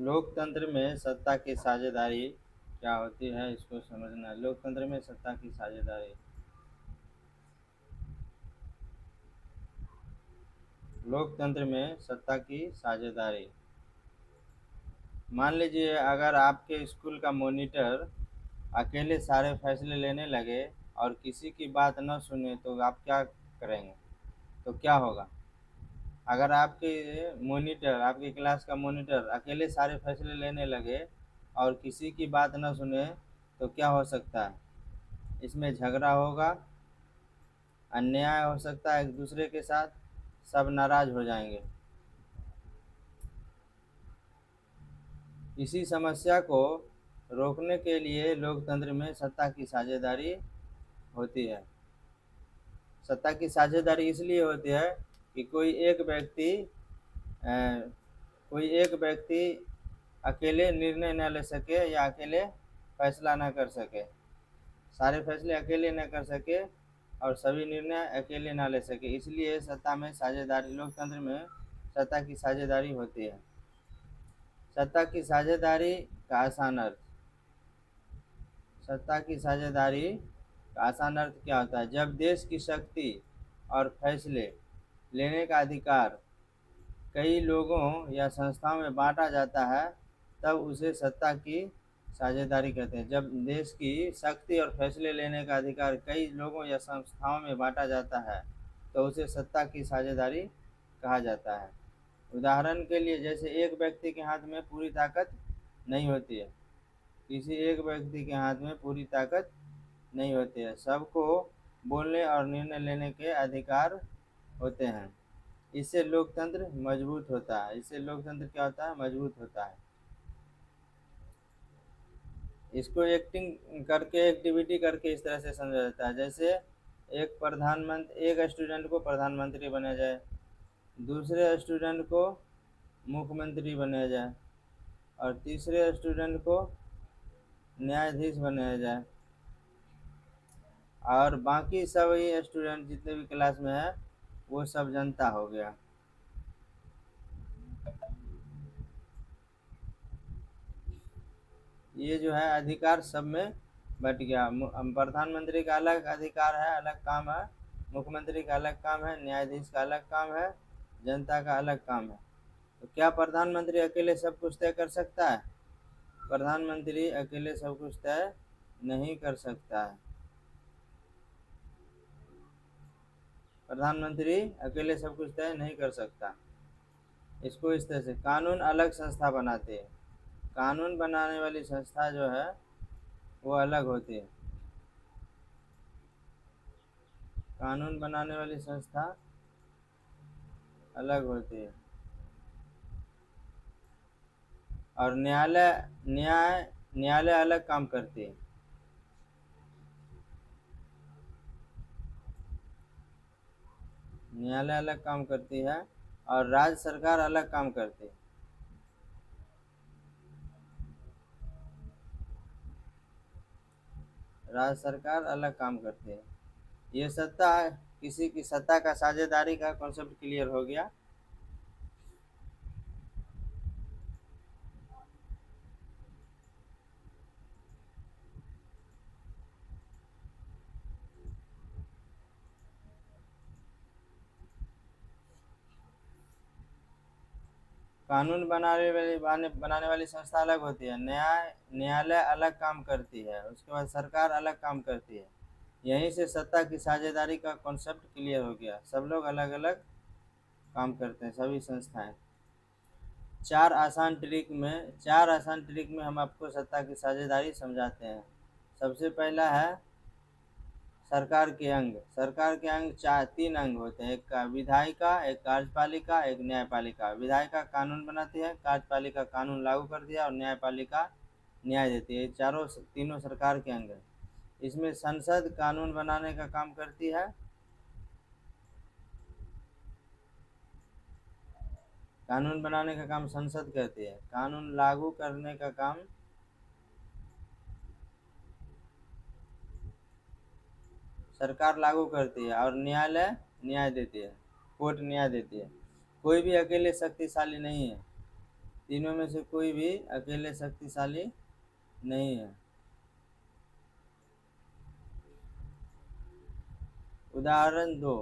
लोकतंत्र में सत्ता की साझेदारी क्या होती है, इसको समझना है। लोकतंत्र में सत्ता की साझेदारी, लोकतंत्र में सत्ता की साझेदारी। मान लीजिए अगर आपके स्कूल का मॉनिटर अकेले सारे फैसले लेने लगे और किसी की बात न सुने तो आप क्या करेंगे? तो क्या होगा? अगर आपके मॉनिटर, आपकी क्लास का मॉनिटर अकेले सारे फैसले लेने लगे और किसी की बात न सुने तो क्या हो सकता है? इसमें झगड़ा होगा, अन्याय हो सकता है एक दूसरे के साथ, सब नाराज हो जाएंगे। इसी समस्या को रोकने के लिए लोकतंत्र में सत्ता की साझेदारी होती है। सत्ता की साझेदारी इसलिए होती है कि अ, कोई एक व्यक्ति अकेले निर्णय न ले सके या अकेले फैसला न कर सके, सारे फैसले अकेले न कर सके और सभी निर्णय अकेले न ले सके, इसलिए सत्ता में साझेदारी, लोकतंत्र में सत्ता की साझेदारी होती है। सत्ता की साझेदारी का आसान अर्थ, सत्ता की साझेदारी का आसान अर्थ क्या होता है? जब देश की शक्ति और फैसले लेने का अधिकार कई लोगों या संस्थाओं में बांटा जाता है तब उसे सत्ता की साझेदारी कहते हैं। जब देश की शक्ति और फैसले लेने का अधिकार कई लोगों या संस्थाओं में बांटा जाता है तो उसे सत्ता की साझेदारी कहा जाता है। उदाहरण के लिए, जैसे एक व्यक्ति के हाथ में पूरी ताकत नहीं होती है, किसी एक व्यक्ति के हाथ में पूरी ताकत नहीं होती है, सबको बोलने और निर्णय लेने के अधिकार होते हैं। इससे लोकतंत्र मजबूत होता है। इससे लोकतंत्र क्या होता है? मजबूत होता है। इसको एक्टिंग करके, एक्टिविटी करके इस तरह से समझा जाता है, जैसे एक स्टूडेंट को प्रधानमंत्री बनाया जाए, दूसरे स्टूडेंट को मुख्यमंत्री बनाया जाए और तीसरे स्टूडेंट को न्यायाधीश बनाया जाए और बाकी सभी स्टूडेंट जितने भी क्लास में है वो सब जनता हो गया। ये जो है अधिकार सब में बट गया। प्रधानमंत्री का अलग अधिकार है, अलग काम है, मुख्यमंत्री का अलग काम है, न्यायाधीश का अलग काम है, जनता का अलग काम है। तो क्या प्रधानमंत्री अकेले सब कुछ तय कर सकता है? प्रधानमंत्री अकेले सब कुछ तय नहीं कर सकता है। प्रधानमंत्री अकेले सब कुछ तय नहीं कर सकता। इसको इस तरह से कानून अलग संस्था बनाते हैं। कानून बनाने वाली संस्था जो है वो अलग होती है। कानून बनाने वाली संस्था अलग होती है और न्यायालय अलग काम करती है। न्यायालय अलग काम करती है और राज्य सरकार अलग काम करती है। राज्य सरकार अलग काम करती है। ये सत्ता, किसी की सत्ता का साझेदारी का कॉन्सेप्ट क्लियर हो गया। कानून बनाने वाली संस्था अलग होती है, न्यायालय अलग काम करती है, उसके बाद सरकार अलग काम करती है। यहीं से सत्ता की साझेदारी का कॉन्सेप्ट क्लियर हो गया। सब लोग अलग अलग काम करते हैं, सभी संस्थाएं। चार आसान ट्रिक में हम आपको सत्ता की साझेदारी समझाते हैं। सबसे पहला है सरकार के अंग। सरकार के अंग तीन अंग होते हैं, एक का विधायिका, एक कार्यपालिका, एक न्यायपालिका। विधायिका कानून बनाती है, कार्यपालिका कानून लागू करती है और न्यायपालिका न्याय देती है। तीनों सरकार के अंग हैं। इसमें संसद कानून बनाने का काम करती है, कानून बनाने का काम संसद करती है, कानून लागू करने का काम सरकार लागू करती है और न्यायालय न्याय देती है, कोर्ट न्याय देती है। कोई भी अकेले शक्तिशाली नहीं है, तीनों में से कोई भी अकेले शक्तिशाली नहीं है। उदाहरण 2,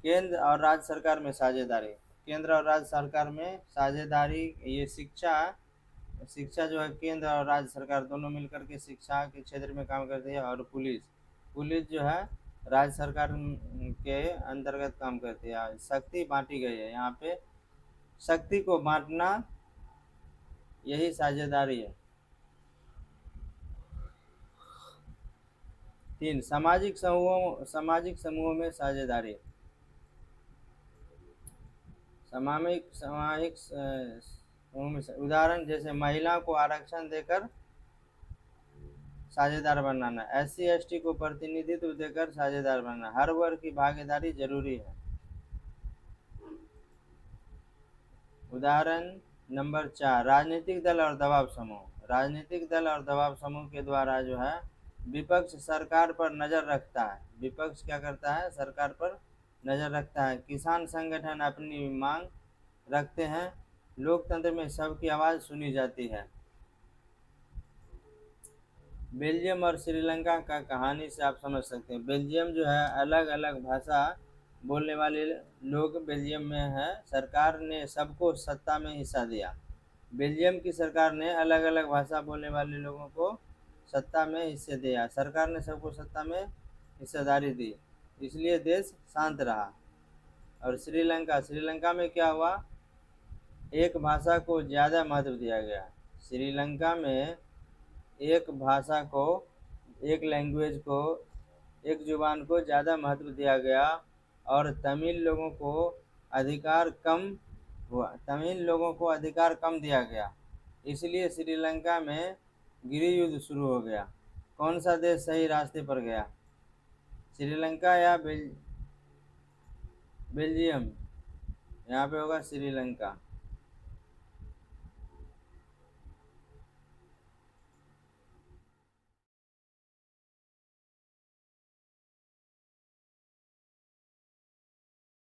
केंद्र और राज्य सरकार में साझेदारी। केंद्र और राज्य सरकार में साझेदारी, ये शिक्षा जो है केंद्र और राज्य सरकार दोनों मिलकर के शिक्षा के क्षेत्र में काम करती है। और पुलिस पुलिस जो है राज्य सरकार के अंतर्गत काम करती है। शक्ति बांटी गई है, यहाँ पे शक्ति को बांटना यही साझेदारी है। 3, सामाजिक समूहों में साझेदारी। सामाजिक सामाजिक समूह में उदाहरण जैसे महिला को आरक्षण देकर साझेदार बनाना, SC ST को प्रतिनिधित्व देकर साझेदार बनाना। हर वर्ग की भागीदारी जरूरी है। उदाहरण नंबर 4, राजनीतिक दल और दबाव समूह। राजनीतिक दल और दबाव समूह के द्वारा जो है विपक्ष सरकार पर नजर रखता है। विपक्ष क्या करता है? सरकार पर नजर रखता है। किसान संगठन अपनी मांग रखते हैं। लोकतंत्र में सबकी आवाज सुनी जाती है। बेल्जियम और श्रीलंका का कहानी से आप समझ सकते हैं। बेल्जियम जो है अलग अलग भाषा बोलने वाले लोग बेल्जियम में है। सरकार ने सबको सत्ता में हिस्सा दिया। बेल्जियम की सरकार ने अलग अलग भाषा बोलने वाले लोगों को सत्ता में हिस्से दिया। सरकार ने सबको सत्ता में हिस्सेदारी दी, इसलिए देश शांत रहा। और श्रीलंका में क्या हुआ? एक भाषा को ज़्यादा महत्व दिया गया। श्रीलंका में एक भाषा को, एक लैंग्वेज को, एक जुबान को ज़्यादा महत्व दिया गया और तमिल लोगों को अधिकार कम दिया गया। इसलिए श्रीलंका में गृह युद्ध शुरू हो गया। कौन सा देश सही रास्ते पर गया? श्रीलंका या बेल्जियम? यहाँ पे होगा श्रीलंका।